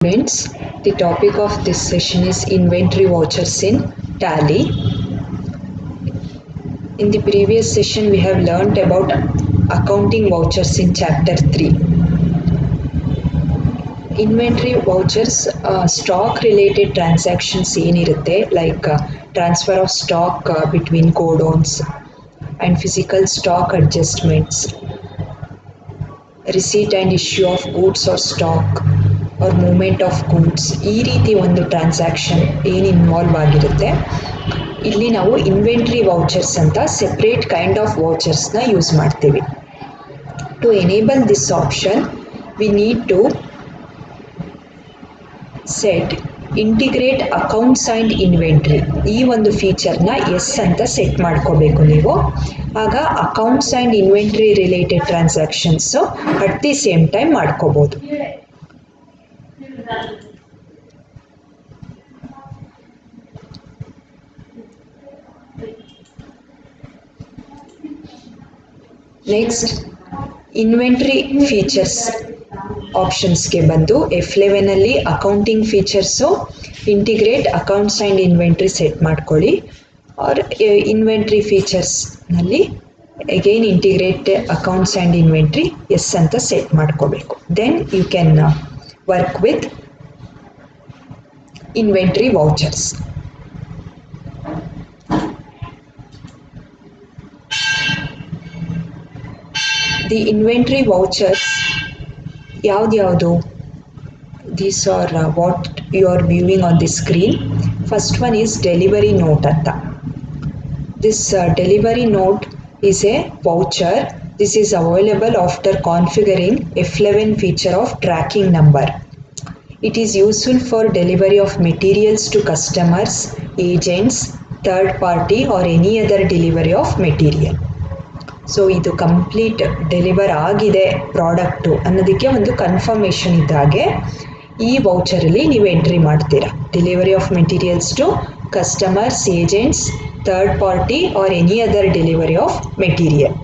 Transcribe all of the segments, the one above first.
Students, the topic of this session is inventory vouchers in Tally. In the previous session, we have learnt about accounting vouchers in chapter 3. Inventory vouchers, stock related transactions ಏನಿರುತ್ತೆ like transfer of stock between godowns and physical stock adjustments, receipt and issue of goods or stock or movement of goods, ಈ ರೀತಿ ಒಂದು transaction ಏನು involve ಆಗಿರುತ್ತೆ. ಇಲ್ಲಿ ನಾವು inventory vouchers ಅಂತ separate kind of ವೌಚರ್ಸ್ನ ಯೂಸ್ ಮಾಡ್ತೀವಿ. To enable this option we need to set integrate accounts and inventory. ಈ ಒಂದು ಫೀಚರ್ನ ಎಸ್ ಅಂತ ಸೆಟ್ ಮಾಡ್ಕೋಬೇಕು ನೀವು. ಆಗ accounts and inventory related transactions at the same time ಮಾಡ್ಕೋಬೋದು. ನೆಕ್ಸ್ಟ್ ಇನ್ವೆಂಟ್ರಿ ಫೀಚರ್ಸ್ ಆಪ್ಷನ್ಸ್ಗೆ ಬಂದು F11ಅಲ್ಲಿ accounting features integrate accounts and inventory set ಮಾಡ್ಕೊಳ್ಳಿ. ಆರ್ ಇನ್ವೆಂಟ್ರಿ ಫೀಚರ್ಸ್ನಲ್ಲಿ again integrate accounts and inventory yes ಅಂತ ಸೆಟ್ ಮಾಡ್ಕೋಬೇಕು. Then you can work with inventory vouchers. The inventory vouchers ಯಾವ್ದು these are what you are viewing on the screen. First one is delivery note ಅಂತ. This delivery note is a voucher. This is available after configuring F11 feature of tracking number. It is useful for delivery of materials to customers, agents, third party or any other delivery of material. So ಇದು complete deliver ಆಗಿದೆ product ಅನ್ನೋದಕ್ಕೆ ಒಂದು confirmation ಇದ್ದಾಗೆ ಈ ವೌಚರಲ್ಲಿ ನೀವು entry ಮಾಡ್ತೀರಾ. Delivery of materials to customers, agents, third party or any other delivery of material.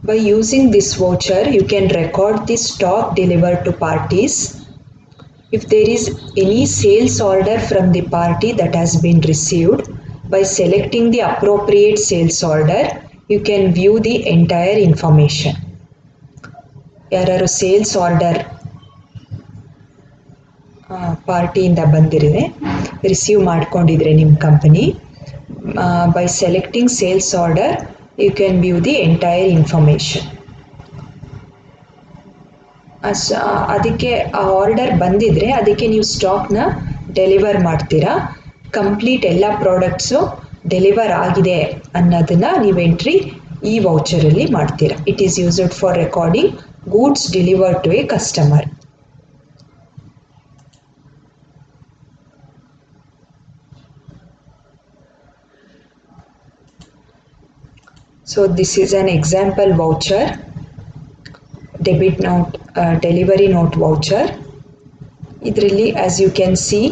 By using this voucher, you can record the stock delivered to parties. If there is any sales order from the party that has been received, by selecting the appropriate sales order, you can view the entire information. ಯಾರು sales order ಪಾರ್ಟಿಯಿಂದ ಬಂದಿರಿದೆ, receive ಮಾಡ್ಕೊಂಡಿದ್ರೆ ನಿಮ್ಮ company, by selecting sales order you can view the entire information. ಅದಕ್ಕೆ ಆ order ಬಂದಿದ್ರೆ ಅದಕ್ಕೆ ನೀವು ಸ್ಟಾಕ್ನ deliver ಮಾಡ್ತೀರಾ. ಕಂಪ್ಲೀಟ್ ಎಲ್ಲ ಪ್ರಾಡಕ್ಟ್ಸು ಡೆಲಿವರ್ ಆಗಿದೆ ಅನ್ನೋದನ್ನು ನೀವು ಎಂಟ್ರಿ ಈ ವೌಚರಲ್ಲಿ ಮಾಡ್ತೀರಾ. It is used for recording goods delivered to a customer. So this is an example voucher, debit note, delivery note voucher. ಇದರಲ್ಲಿ as you can see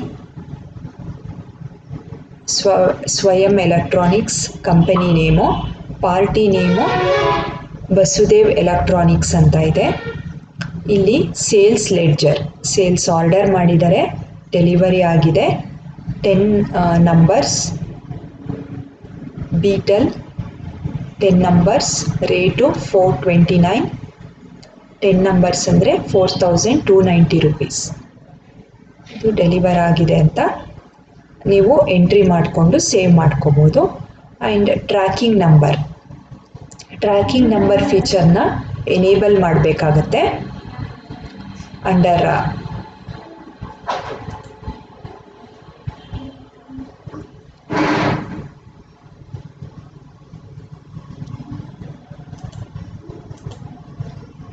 ಸ್ವಯಂ electronics company name, party name Vasudev electronics ಅಂತ ಇದೆ. ಇಲ್ಲಿ sales ledger, sales order ಮಾಡಿದರೆ delivery ಆಗಿದೆ, 10 numbers, Beetal 10 numbers, rate 429, 10 numbers ಅಂದರೆ 4290 rupees. ಇದು deliver ಆಗಿದೆ ಅಂತ ನೀವು ಎಂಟ್ರಿ ಮಾಡಿಕೊಂಡು ಸೇವ್ ಮಾಡ್ಕೋಬೋದು. ಆ್ಯಂಡ್ ಟ್ರ್ಯಾಕಿಂಗ್ ನಂಬರ್ ಫೀಚರ್ನ ಎನೇಬಲ್ ಮಾಡಬೇಕಾಗತ್ತೆ. Under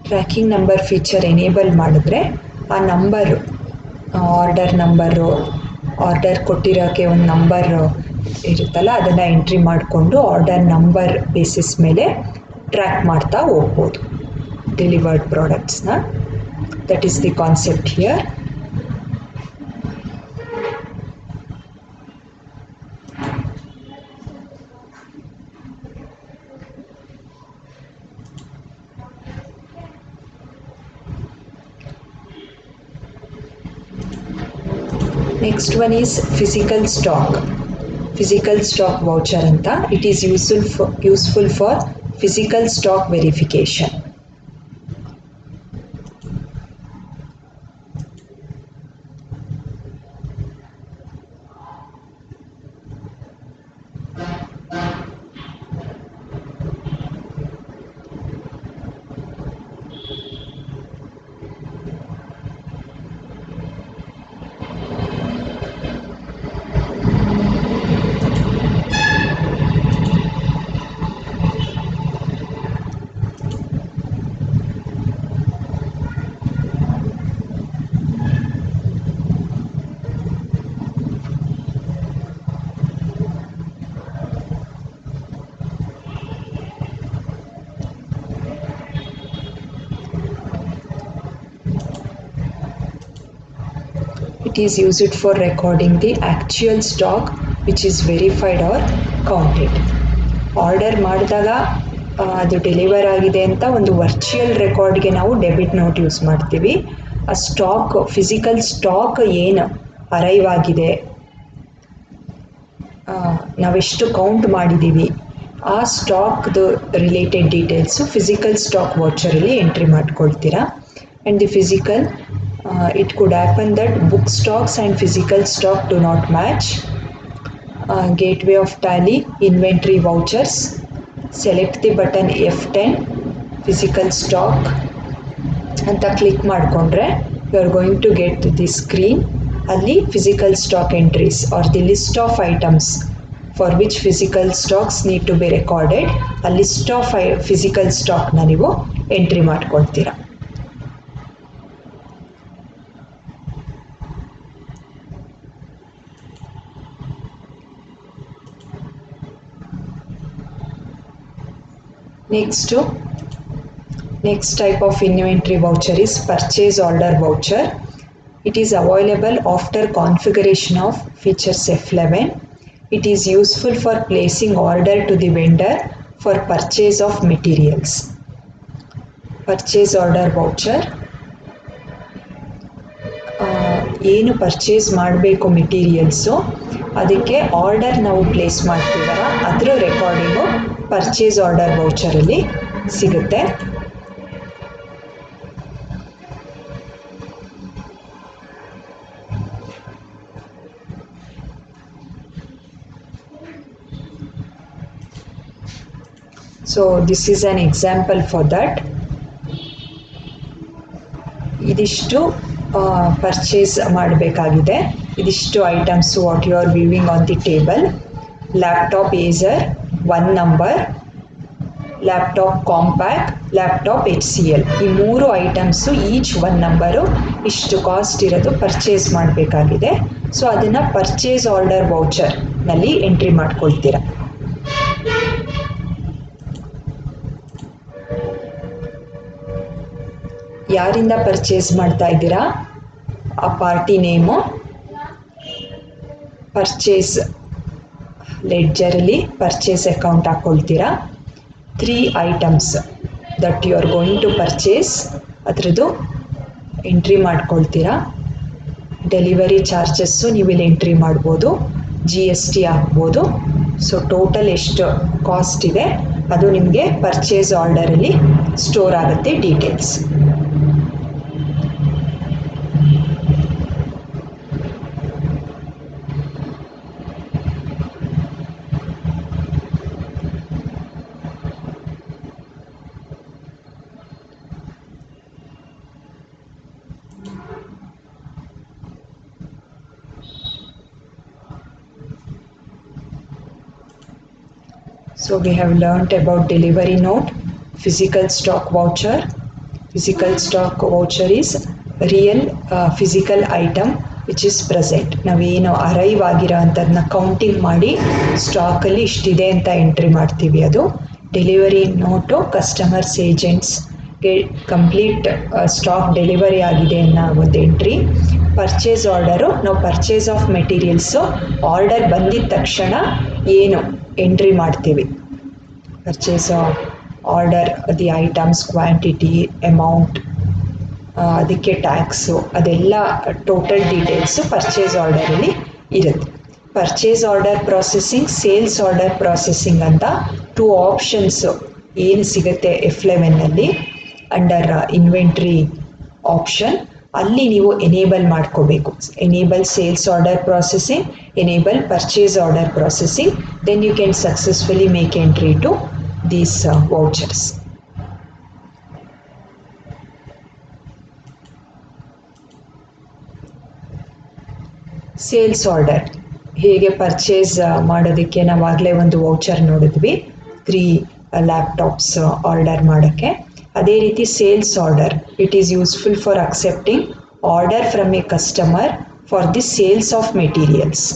tracking number feature enable ಮಾಡಿದ್ರೆ ಆ ನಂಬರು, ಆರ್ಡರ್ ನಂಬರು, ಆರ್ಡರ್ ಕೊಟ್ಟಿರೋಕ್ಕೆ ಒಂದು ನಂಬರ್ ಇರುತ್ತಲ್ಲ ಅದನ್ನು ಎಂಟ್ರಿ ಮಾಡಿಕೊಂಡು ಆರ್ಡರ್ ನಂಬರ್ ಬೇಸಿಸ್ ಮೇಲೆ ಟ್ರ್ಯಾಕ್ ಮಾಡ್ತಾ ಹೋಗ್ಬೋದು ಡೆಲಿವರ್ಡ್ ಪ್ರಾಡಕ್ಟ್ಸ್ನ. That is the concept here. Next one is physical stock. Physical stock voucher anta. It is useful for physical stock verification. It is used for recording the actual stock which is verified or counted. Order ಮಾಡಿದಾಗ ಅದು deliver ಆಗಿದೆ ಅಂತ ಒಂದು virtual ರೆಕಾರ್ಡ್ಗೆ ನಾವು debit note use ಮಾಡ್ತೀವಿ. ಆ stock physical stock ಏನು arrive ಆಗಿದೆ, ನಾವೆಷ್ಟು ಕೌಂಟ್ ಮಾಡಿದ್ದೀವಿ, ಆ ಸ್ಟಾಕ್ದು ರಿಲೇಟೆಡ್ ಡೀಟೇಲ್ಸು ಫಿಸಿಕಲ್ ಸ್ಟಾಕ್ ವೌಚರಲ್ಲಿ ಎಂಟ್ರಿ ಮಾಡ್ಕೊಳ್ತೀರಾ. And the physical it could happen that book stocks and physical stock do not match. Gateway of Tally inventory vouchers. Select the button F10 physical stock ಅಂತ click ಮಾಡಿಕೊಂಡ್ರೆ you are going to get the screen. ಅಲ್ಲಿ physical stock entries are the list of items for which physical stocks need to be recorded, ಆ list of physical ಸ್ಟಾಕ್ನ ನೀವು entry ಮಾಡ್ಕೊಳ್ತೀರಾ. Next type of inventory voucher is purchase order voucher. It is available after configuration of features F11. It is useful for placing order to the vendor for purchase of materials. Purchase order voucher. ಏನು purchase ಮಾಡಬೇಕು materials ಅದಕ್ಕೆ order ನಾವು place ಮಾಡ್ತೀವಲ್ಲ ಅದರ recording purchase order ವೌಚರಲ್ಲಿ ಸಿಗುತ್ತೆ. So this is an example for that. ಇದಿಷ್ಟು purchase ಮಾಡಬೇಕಾಗಿದೆ. ಇದಿಷ್ಟು items what you are viewing on the table. Laptop Acer 1 number, laptop Compaq, laptop HCL, ಈ 3 ಐಟಮ್ಸು ಈಚ್ 1 ನಂಬರು ಇಷ್ಟು ಕಾಸ್ಟ್ ಇರೋದು ಪರ್ಚೇಸ್ ಮಾಡಬೇಕಾಗಿದೆ. So ಅದನ್ನು ಪರ್ಚೇಸ್ ಆರ್ಡರ್ ವೌಚರ್ನಲ್ಲಿ entry ಮಾಡ್ಕೊಳ್ತೀರಾ. ಯಾರಿಂದ ಪರ್ಚೇಸ್ ಮಾಡ್ತಾ ಇದ್ದೀರಾ, ಆ ಪಾರ್ಟಿ ನೇಮು, ಪರ್ಚೇಸ್ ಲೆಡ್ಜರಲ್ಲಿ ಪರ್ಚೇಸ್ ಅಕೌಂಟ್ ಹಾಕ್ಕೊಳ್ತೀರಾ. 3 items that you are going to purchase ಅದರದ್ದು ಎಂಟ್ರಿ ಮಾಡ್ಕೊಳ್ತೀರಾ. ಡೆಲಿವರಿ ಚಾರ್ಜಸ್ಸು ನೀವು ಇಲ್ಲಿ ಎಂಟ್ರಿ ಮಾಡ್ಬೋದು, GST ಹಾಕ್ಬೋದು. ಸೊ ಟೋಟಲ್ ಎಷ್ಟು ಕಾಸ್ಟ್ ಇದೆ ಅದು ನಿಮಗೆ ಪರ್ಚೇಸ್ ಆರ್ಡರಲ್ಲಿ ಸ್ಟೋರ್ ಆಗುತ್ತೆ details. So we have learnt about delivery note, physical stock voucher. Physical stock voucher is real physical item which is present. ನಾವೇನು ಅರೈವ್ ಆಗಿರೋ ಅಂಥದ್ದನ್ನ ಕೌಂಟಿಂಗ್ ಮಾಡಿ ಸ್ಟಾಕಲ್ಲಿ ಇಷ್ಟಿದೆ ಅಂತ ಎಂಟ್ರಿ ಮಾಡ್ತೀವಿ ಅದು. ಡೆಲಿವರಿ ನೋಟು ಕಸ್ಟಮರ್ಸ್ ಏಜೆಂಟ್ಸ್ಗೆ ಕಂಪ್ಲೀಟ್ ಸ್ಟಾಕ್ ಡೆಲಿವರಿ ಆಗಿದೆ ಅನ್ನೋ ಒಂದು ಎಂಟ್ರಿ. ಪರ್ಚೇಸ್ ಆರ್ಡರು ನಾವು ಪರ್ಚೇಸ್ ಆಫ್ ಮೆಟೀರಿಯಲ್ಸು ಆರ್ಡರ್ ಬಂದಿದ್ದ ತಕ್ಷಣ ಏನು ಎಂಟ್ರಿ ಮಾಡ್ತೀವಿ, purchase order the items quantity amount ಅದಕ್ಕೆ ಟ್ಯಾಕ್ಸು ಅದೆಲ್ಲ ಟೋಟಲ್ ಡೀಟೇಲ್ಸು ಪರ್ಚೇಸ್ ಆರ್ಡರಲ್ಲಿ ಇರುತ್ತೆ. Purchase order processing, sales order processing ಅಂತ 2 ಆಪ್ಷನ್ಸು ಏನು ಸಿಗುತ್ತೆ F11ನಲ್ಲಿ ಅಂಡರ್ ಇನ್ವೆಂಟ್ರಿ ಆಪ್ಷನ್, ಅಲ್ಲಿ ನೀವು ಎನೇಬಲ್ ಮಾಡ್ಕೋಬೇಕು. Enable sales order processing, enable purchase order processing, then you can successfully make entry to these vouchers. Sales order ಹೇಗೆ purchase ಮಾಡೋದಕ್ಕೆ ನಾವಾಗಲೇ ಒಂದು ವೌಚರ್ ನೋಡಿದ್ವಿ 3 ಲ್ಯಾಪ್ಟಾಪ್ಸ್ ಆರ್ಡರ್ ಮಾಡೋಕ್ಕೆ. ಅದೇ ರೀತಿ sales order it is useful for accepting order from A customer for the sales of materials.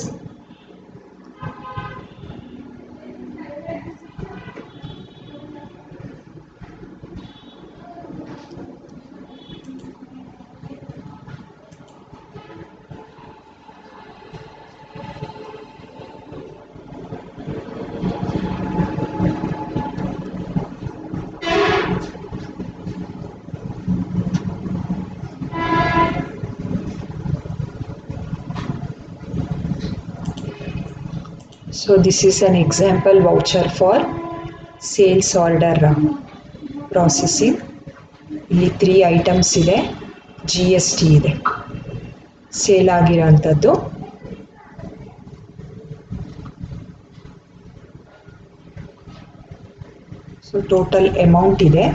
So this is an example voucher for sales order processing. ಇಲ್ಲಿ 3 items ಇದೆ, GST ಇದೆ, sale ಆಗಿರೋಂಥದ್ದು. So total amount ಇದೆ.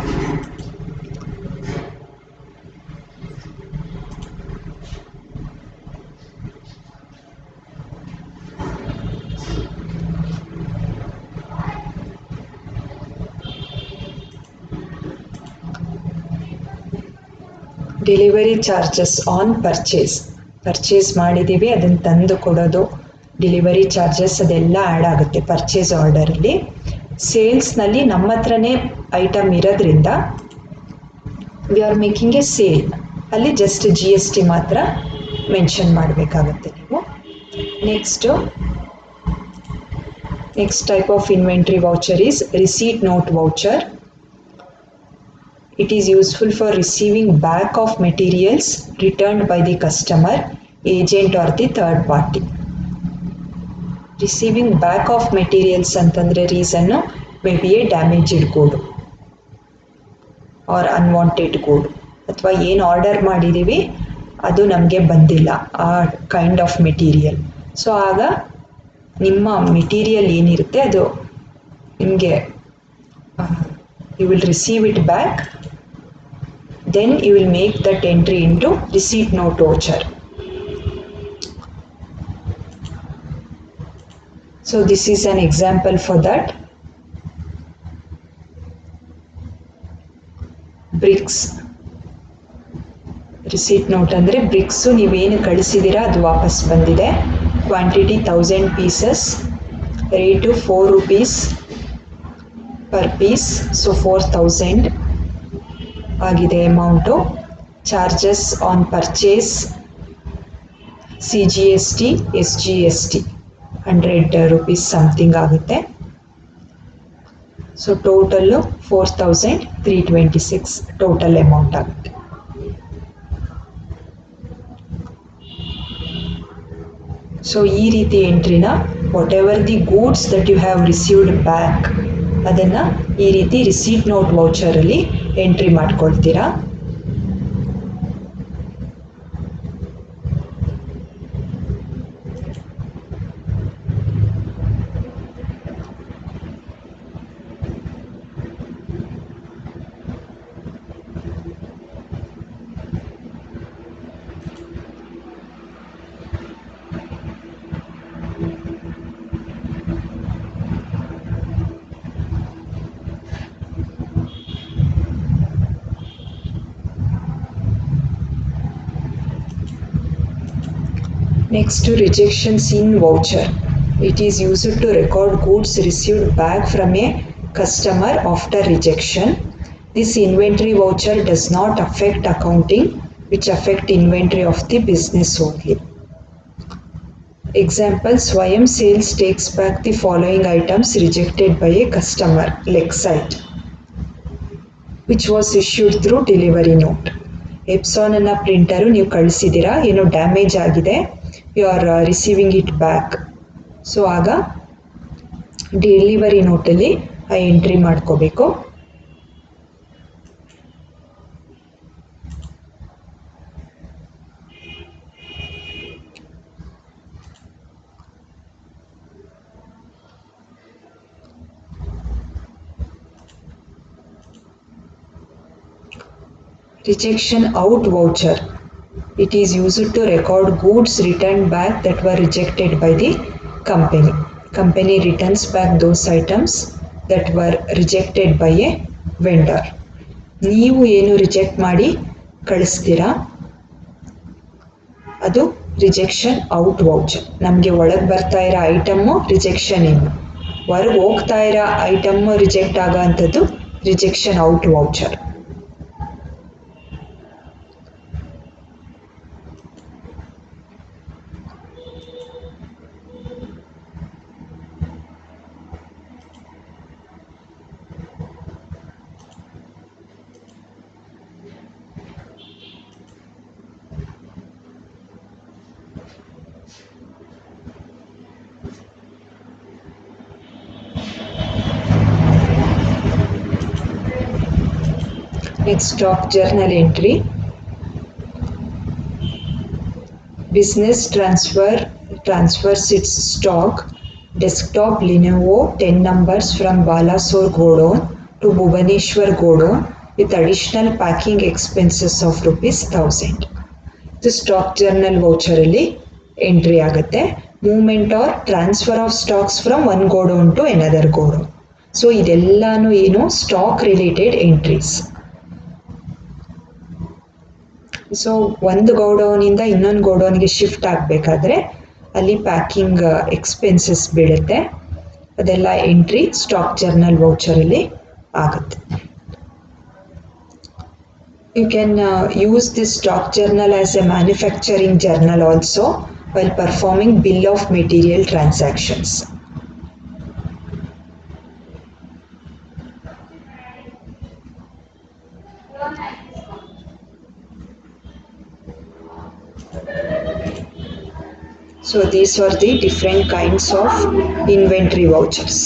Delivery charges on purchase ಮಾಡಿದ್ದೀವಿ ಅದನ್ನು ತಂದು ಕೊಡೋದು, delivery charges ಅದೆಲ್ಲ add ಆಗುತ್ತೆ ಪರ್ಚೇಸ್ ಆರ್ಡರಲ್ಲಿ. ಸೇಲ್ಸ್ನಲ್ಲಿ ನಮ್ಮ ಹತ್ರನೇ ಐಟಮ್ ಇರೋದ್ರಿಂದ we are making A sale, ಅಲ್ಲಿ ಜಸ್ಟ್ GST ಮಾತ್ರ ಮೆನ್ಷನ್ ಮಾಡಬೇಕಾಗತ್ತೆ ನೀವು. Next type of inventory voucher is receipt note voucher. It is useful for receiving back of materials returned by the customer, agent or the third party. Receiving back of materials ಅಂತಂದರೆ reason may be A damaged ಗೂಡು R unwanted ಗೂಡು, ಅಥವಾ ಏನು order ಮಾಡಿದ್ದೀವಿ ಅದು ನಮಗೆ ಬಂದಿಲ್ಲ ಆ ಕೈಂಡ್ ಆಫ್ ಮೆಟೀರಿಯಲ್. ಸೊ ಆಗ ನಿಮ್ಮ ಮೆಟೀರಿಯಲ್ ಏನಿರುತ್ತೆ ಅದು ನಿಮಗೆ you will receive it back. Then you will make that entry into receipt note voucher. So this is an example for that. Bricks. Receipt note ಅಂದರೆ ಬ್ರಿಕ್ಸು ನೀವೇನು ಕಳಿಸಿದ್ದೀರಾ ಅದು ವಾಪಸ್ ಬಂದಿದೆ. Quantity 1000 pieces, rate 4 rupees per piece, so 4000 ಆಗಿದೆ amount. Charges on purchase, CGST, SGST 100 rupees something ಆಗುತ್ತೆ. So total 4326 total amount ಆಗುತ್ತೆ. So ಈ ರೀತಿ ಎಂಟ್ರಿನ whatever the goods that you have received back ಅದನ್ನು ಈ ರೀತಿ ರಿಸೀಟ್ ನೋಟ್ ವೌಚರಲ್ಲಿ ಎಂಟ್ರಿ ಮಾಡ್ಕೊಳ್ತೀರಾ. Next, rejections in voucher. It is used to record goods received back from a customer after rejection. This inventory voucher does not affect accounting, which affect inventory of the business only. Example, Swayam Sales takes back the following items rejected by a customer, Lexite, which was issued through delivery note. Epson ಅನ್ನ printer ನೀವು ಕಳಿಸಿದ್ದೀರಾ, ಏನೋ damage ಆಗಿದೆ, you are receiving it back. So ಆಗ delivery ನೋಟಲ್ಲಿ ಆ entry ಮಾಡ್ಕೋಬೇಕು. Rejection out voucher. It is used to record goods returned back that were rejected by the company. Company returns back those items that were rejected by a vendor. ನೀವು ಏನು reject ಮಾಡಿ ಕಳಿಸ್ತೀರಾ ಅದು rejection out voucher. ನಮಗೆ ಒಳಗೆ ಬರ್ತಾ ಇರೋ item rejection ಇನ್ನು, ಹೊರಗೆ ಹೋಗ್ತಾ ಇರೋ ಐಟಮ್ಮು ರಿಜೆಕ್ಟ್ ಆಗೋ ಅಂಥದ್ದು rejection out voucher. Next, stock journal entry. Business transfers its stock, desktop Lenovo 10 numbers from Balasore Godown to Bhubaneswar Godown with additional packing expenses of ₹1000. ಇದು ಸ್ಟಾಕ್ ಜರ್ನಲ್ ವೌಚರಲ್ಲಿ entry ಆಗುತ್ತೆ. Movement or transfer of stocks from one godown to another godown. So ಇದೆಲ್ಲಾನು ಏನು stock related entries. So ಒಂದು ಗೋಡೌನಿಂದ ಇನ್ನೊಂದು ಗೋಡೌನ್ಗೆ shift ಆಗಬೇಕಾದ್ರೆ ಅಲ್ಲಿ packing expenses ಬೀಳುತ್ತೆ. ಅದೆಲ್ಲ ಎಂಟ್ರಿ ಸ್ಟಾಕ್ ಜರ್ನಲ್ ವೌಚರಲ್ಲಿ ಆಗುತ್ತೆ. You can use this stock journal as a manufacturing journal also while performing bill of material transactions. So these are the different kinds of inventory vouchers.